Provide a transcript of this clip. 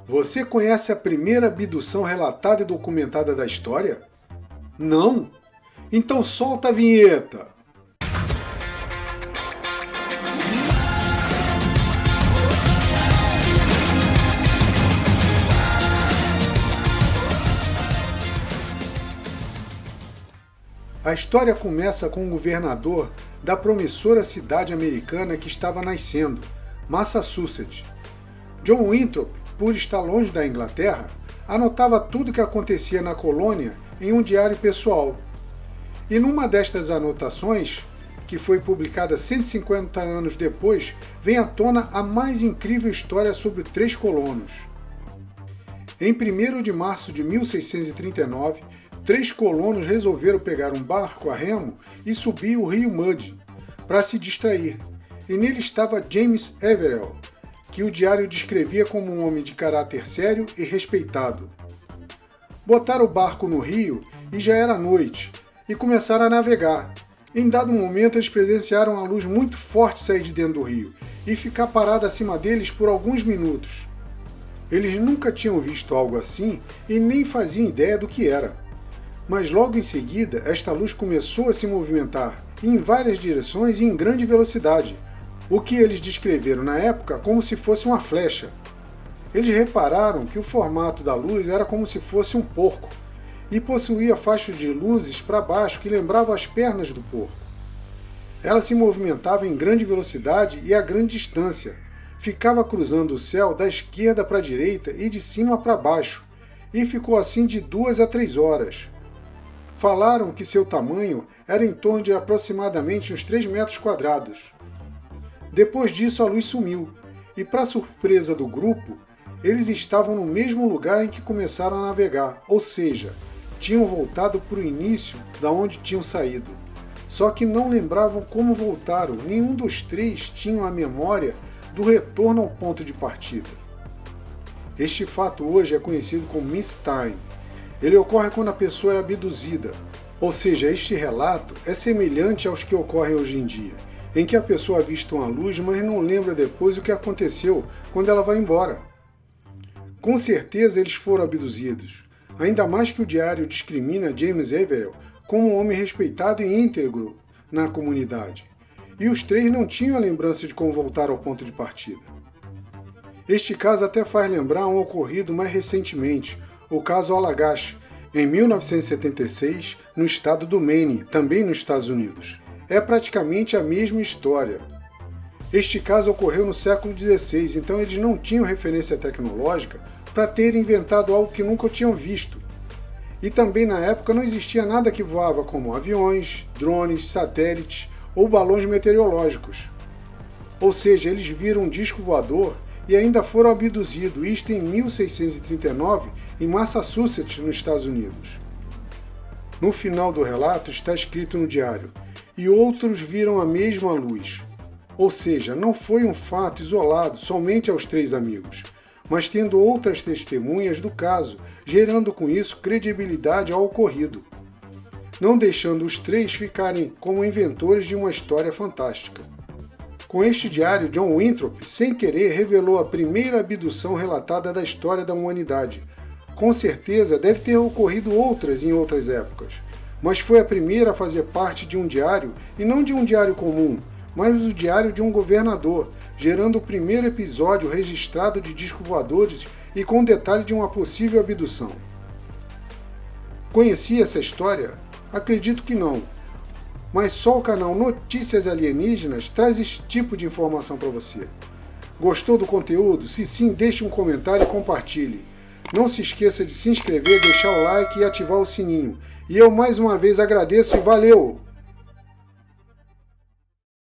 Você conhece a primeira abdução relatada e documentada da história? Não? Então solta a vinheta! A história começa com um governador da promissora cidade americana que estava nascendo, Massachusetts. John Winthrop, por estar longe da Inglaterra, anotava tudo o que acontecia na colônia em um diário pessoal. E numa destas anotações, que foi publicada 150 anos depois, vem à tona a mais incrível história sobre 3 colonos. Em 1º de março de 1639, 3 colonos resolveram pegar um barco a remo e subir o rio Mud para se distrair. E nele estava James Everell, que o diário descrevia como um homem de caráter sério e respeitado. Botaram o barco no rio e já era noite, e começaram a navegar. Em dado momento eles presenciaram a luz muito forte sair de dentro do rio e ficar parada acima deles por alguns minutos. Eles nunca tinham visto algo assim e nem faziam ideia do que era. Mas logo em seguida, esta luz começou a se movimentar em várias direções e em grande velocidade, o que eles descreveram na época como se fosse uma flecha. Eles repararam que o formato da luz era como se fosse um porco, e possuía faixas de luzes para baixo que lembravam as pernas do porco. Ela se movimentava em grande velocidade e a grande distância, ficava cruzando o céu da esquerda para a direita e de cima para baixo, e ficou assim de 2 a 3 horas. Falaram que seu tamanho era em torno de aproximadamente uns 3 metros quadrados. Depois disso a luz sumiu, e para surpresa do grupo, eles estavam no mesmo lugar em que começaram a navegar, ou seja, tinham voltado para o início da onde tinham saído. Só que não lembravam como voltaram, nenhum dos 3 tinham a memória do retorno ao ponto de partida. Este fato hoje é conhecido como Mist Time. Ele ocorre quando a pessoa é abduzida, ou seja, este relato é semelhante aos que ocorrem hoje em dia, em que a pessoa avista uma luz, mas não lembra depois o que aconteceu quando ela vai embora. Com certeza eles foram abduzidos, ainda mais que o diário discrimina James Everell como um homem respeitado e íntegro na comunidade, e os 3 não tinham a lembrança de como voltar ao ponto de partida. Este caso até faz lembrar um ocorrido mais recentemente, o caso Allagash, em 1976, no estado do Maine, também nos Estados Unidos. É praticamente a mesma história. Este caso ocorreu no século XVI, então eles não tinham referência tecnológica para terem inventado algo que nunca tinham visto. E também na época não existia nada que voava como aviões, drones, satélites ou balões meteorológicos. Ou seja, eles viram um disco voador e ainda foram abduzidos, isto em 1639, em Massachusetts, nos Estados Unidos. No final do relato está escrito no diário, e outros viram a mesma luz. Ou seja, não foi um fato isolado somente aos 3 amigos, mas tendo outras testemunhas do caso, gerando com isso credibilidade ao ocorrido, não deixando os 3 ficarem como inventores de uma história fantástica. Com este diário, John Winthrop, sem querer, revelou a primeira abdução relatada da história da humanidade. Com certeza deve ter ocorrido outras em outras épocas, mas foi a primeira a fazer parte de um diário, e não de um diário comum, mas do diário de um governador, gerando o primeiro episódio registrado de discos voadores e com detalhe de uma possível abdução. Conhecia essa história? Acredito que não. Mas só o canal Notícias Alienígenas traz esse tipo de informação para você. Gostou do conteúdo? Se sim, deixe um comentário e compartilhe. Não se esqueça de se inscrever, deixar o like e ativar o sininho. E eu mais uma vez agradeço e valeu!